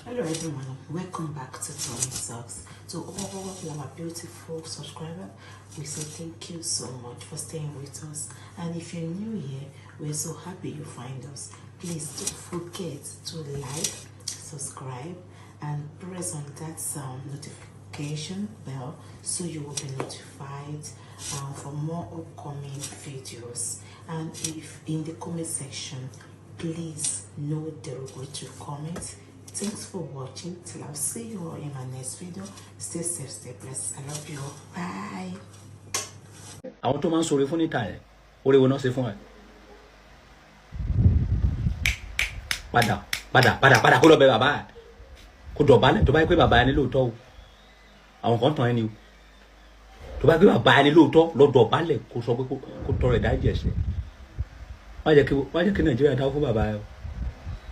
Hello everyone, welcome back to Tony Talks. To all of my beautiful subscribers, we say thank you so much for staying with us. And if you're new here, we're so happy you find us. Please don't forget to like, subscribe, and press on that notification bell so you will be notified for more upcoming videos. And if in the comment section, please no derogatory comments. Thanks for watching. Till I'll see you all in my next video. Stay safe, stay blessed. I love you all. Bye. I want to man sorry for the time. What do you want to say for me? Pada. Kó lọ bẹ̀ bàbá. Kó dọ̀bálẹ̀ tó bá pé bàbá ẹni lóòótọ́ o. Àwọn kan tàn ẹni o. Tó bá pé bàbá ẹni lóòótọ́ lọ dọ̀bálẹ̀ kó sọ pé kó tọrọ ìdájí ẹ̀ṣẹ̀. Má jẹ́ kí Nàìjíríà dáwọ́ fún bàbá ẹ.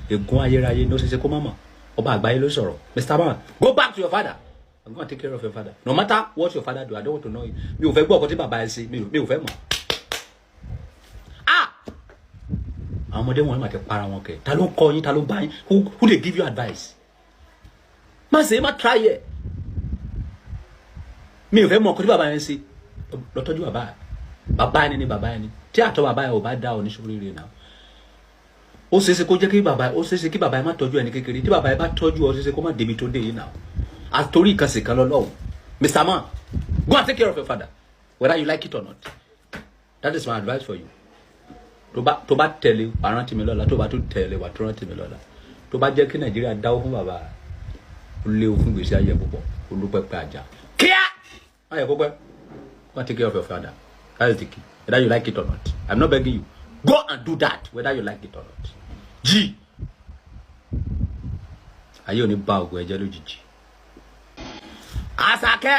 Ègún ayérayé ló ṣe kó má mọ̀. Ọba àgbáyé ló sọ̀rọ̀. Mr. Man, go back to your father. I'm going to take care of your father. No matter what your father do, I don't want to know you. Mi ò fẹ́ gbọ́ ọkọ tí bàbá ẹ ṣe. Mi ò fẹ́ mọ̀. Àwọn ọmọdé wọn máa ti para wọn kẹ. Ta ló ń kọ́ yín, ta ló bá yín? Who dey give you advice? Má ṣe má try ẹ̀. Mi ò fẹ́ mọ̀ ọkọ tí bàbá yẹn ṣe. Lọ tọ́jú bàbá ẹ̀. Bàbá ẹni ni bàbá ẹni. Tí àtọ̀ bàbá ẹ̀ ò bá dá ọ ní sóríire náà. Ó ṣeéṣe kó jẹ́ kí bàbá ẹ̀ má tọ́jú ẹni kékeré. Tí bàbá ẹ̀ bá tọ́jú ọ ṣeéṣe kó má débi tó dé yìí náà. Àtòrí ìkànsì kan lọ́lọ́run. Mr. Man, go and take care of your father, whether you like it or not. That is my advice for you. Tó bá tẹ̀lé wà rántí mi lọ́la, tó bá tún tẹ̀lé wà tó rántí mi lọ́la. Tó bá jẹ́ kí Nàìjíríà dáwọ́ fún bàbá, ó léwu fún gbèsè ayé púpọ̀, olúpẹpẹ àjà. Kíá! Ayé púpẹ́, go and take care of your father. That is the key, whether you like it or not. I'm not begging you. Go and do that, whether you like it or not. G. Ayé ò ní bá ògùn ẹ̀jẹ̀ lójijì. Ashake.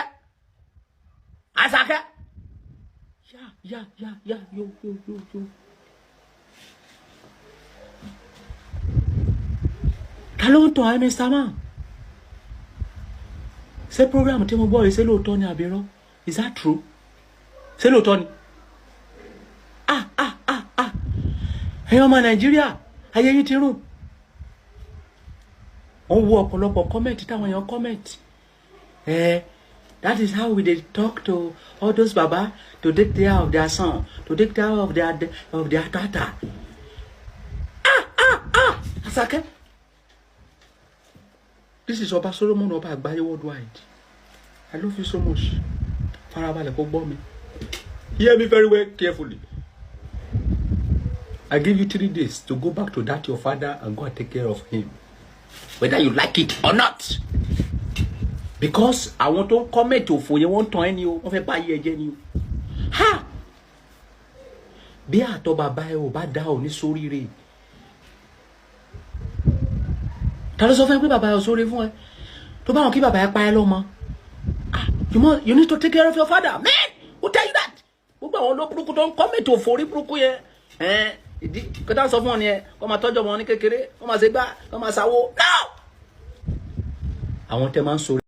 Yeah, yo. Ta ló ń tọ́ ẹ, Mr. Man? Ṣé program tí mo gbọ́ yìí ṣé lóòótọ́ ni àbí irọ́? Is that true? Ṣé lóòótọ́ ni? Ẹ̀yin ọmọ Nàìjíríà, ayé yín ti rún. Wọ́n wo ọ̀pọ̀lọpọ̀ comment táwọn èèyàn comment. That is how we dey talk to all those baba to take care of their son, to take care of their tata. Ashake. This is Oba Solomon Oba Agbaye worldwide. I love you so much. Farabalẹ̀ kó gbọ́ mi. Hear me very well carefully. I give you 3 days to go back to that your father and go and take care of him, whether you like it or not. Because I want to comment òfò yẹn wọ́n tàn ẹni o, wọ́n fẹ́ bá yẹ jẹ́ ni o. Ha! Bí àtọ̀ bàbá ẹ ò bá dá ọ ní sóríire. Ta ló sọ fún ẹ pé bàbá ẹ ò sórí fún ẹ? Tó bá wọn kí bàbá ẹ pa ẹ lọ́mọ. You need to take care of your father. Man, who tell you that? Gbogbo àwọn olóburúkú tó ń comment òfò orí burúkú yẹn. Ìdí kọ́tà sọ fún ọ nìyẹn, kó máa tọ́jú ọmọ ní kékeré, kó máa ṣe gbá, kó máa ṣàwó. No! Àwọn tẹ́ máa ń sórí.